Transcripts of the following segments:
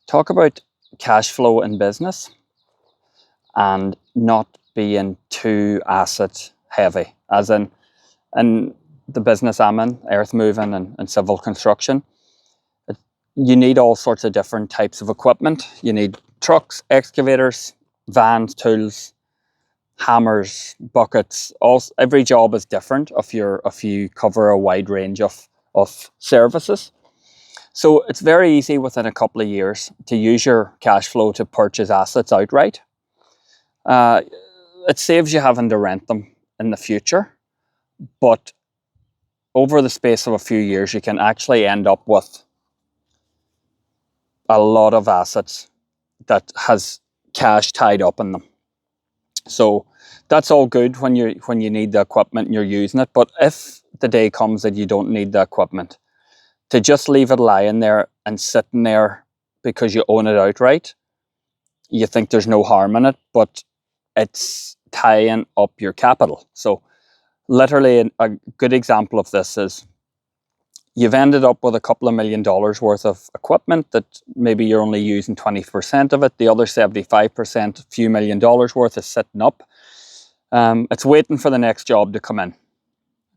talk about cash flow in business and not being too asset heavy, as in the business I'm in, earth moving and civil construction. You need all sorts of different types of equipment. You need trucks, excavators, vans, tools, hammers, buckets. Every job is different if you cover a wide range of services. So it's very easy within a couple of years to use your cash flow to purchase assets outright. It saves you having to rent them in the future, but over the space of a few years, you can actually end up with a lot of assets that has cash tied up in them. So that's all good when you need the equipment and you're using it. But if the day comes that you don't need the equipment, to just leave it lying there and sitting there because you own it outright, you think there's no harm in it, but it's tying up your capital. So literally a good example of this is you've ended up with a couple of $1 million worth of equipment that maybe you're only using 20% of it. The other 75%, a few $1 million worth, is sitting up. It's waiting for the next job to come in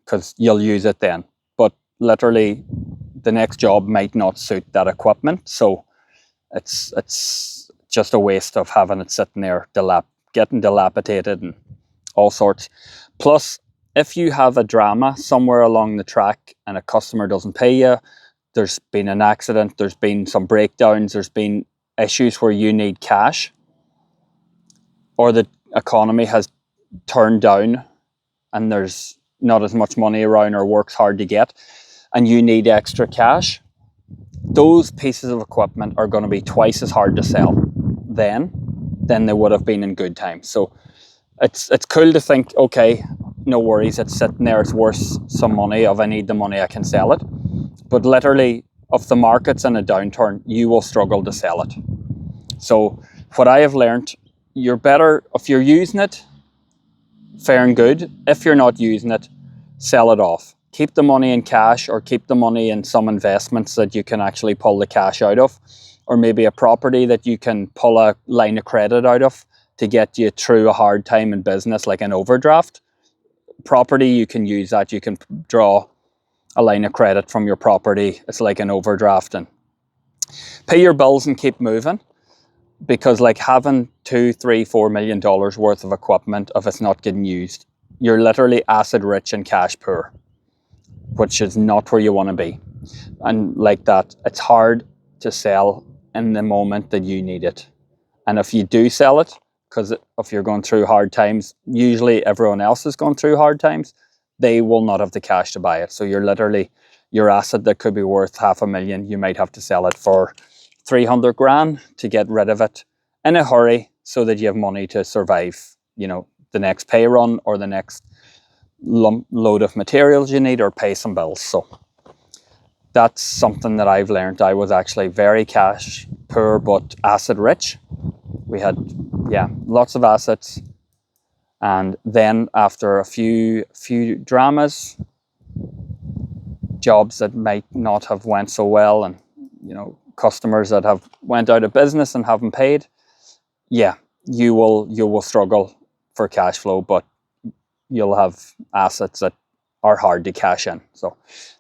because you'll use it then. But literally, the next job might not suit that equipment. So it's just a waste of having it sitting there, getting dilapidated and all sorts. Plus, if you have a drama somewhere along the track and a customer doesn't pay you, there's been an accident, there's been some breakdowns, there's been issues where you need cash, or the economy has turned down and there's not as much money around or work's hard to get, and you need extra cash, those pieces of equipment are going to be twice as hard to sell then than they would have been in good times. So it's cool to think, okay, no worries, it's sitting there, it's worth some money. If I need the money, I can sell it. But literally, if the market's in a downturn, you will struggle to sell it. So what I have learned, you're better, if you're using it, fair and good. If you're not using it, sell it off. Keep the money in cash, or keep the money in some investments that you can actually pull the cash out of, or maybe a property that you can pull a line of credit out of to get you through a hard time in business, like an overdraft. Property, you can use that. You can draw a line of credit from your property. It's like an overdraft, and pay your bills and keep moving. Because like having $2, $3, $4 million worth of equipment, if it's not getting used, you're literally asset rich and cash poor, which is not where you want to be. And like that, it's hard to sell in the moment that you need it. And if you do sell it, because if you're going through hard times, usually everyone else is going through hard times, they will not have the cash to buy it. So you're literally, your asset that could be worth $500,000, you might have to sell it for 300 grand to get rid of it in a hurry so that you have money to survive, the next pay run or the next load of materials you need, or pay some bills. So that's something that I've learned. I was actually very cash poor but asset rich. We had lots of assets, and then after a few dramas, jobs that might not have went so well, and customers that have went out of business and haven't paid, you will struggle for cash flow, but you'll have assets that are hard to cash in. So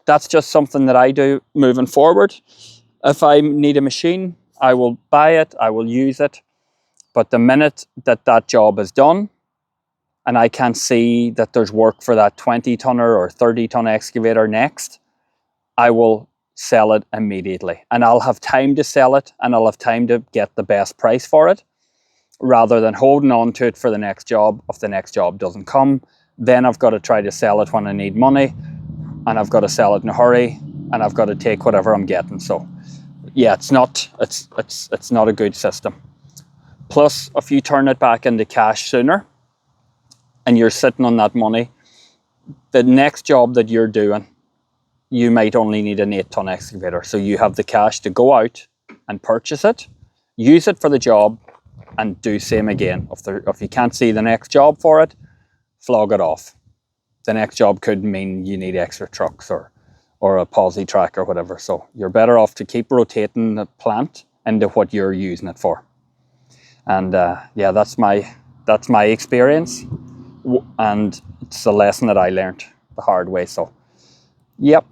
that's just something that I do moving forward. If I need a machine, I will buy it, I will use it. But the minute that job is done and I can see that there's work for that 20-tonner or 30-ton excavator next, I will sell it immediately. And I'll have time to sell it, and I'll have time to get the best price for it, rather than holding on to it for the next job. If the next job doesn't come, then I've got to try to sell it when I need money, and I've got to sell it in a hurry, and I've got to take whatever I'm getting. So it's not a good system. Plus, if you turn it back into cash sooner and you're sitting on that money, the next job that you're doing, you might only need an 8-ton excavator. So you have the cash to go out and purchase it, use it for the job, and do same again. If you can't see the next job for it, flog it off. The next job could mean you need extra trucks or a posi track or whatever. So you're better off to keep rotating the plant into what you're using it for. And yeah, that's my experience, and it's a lesson that I learned the hard way. So, yep.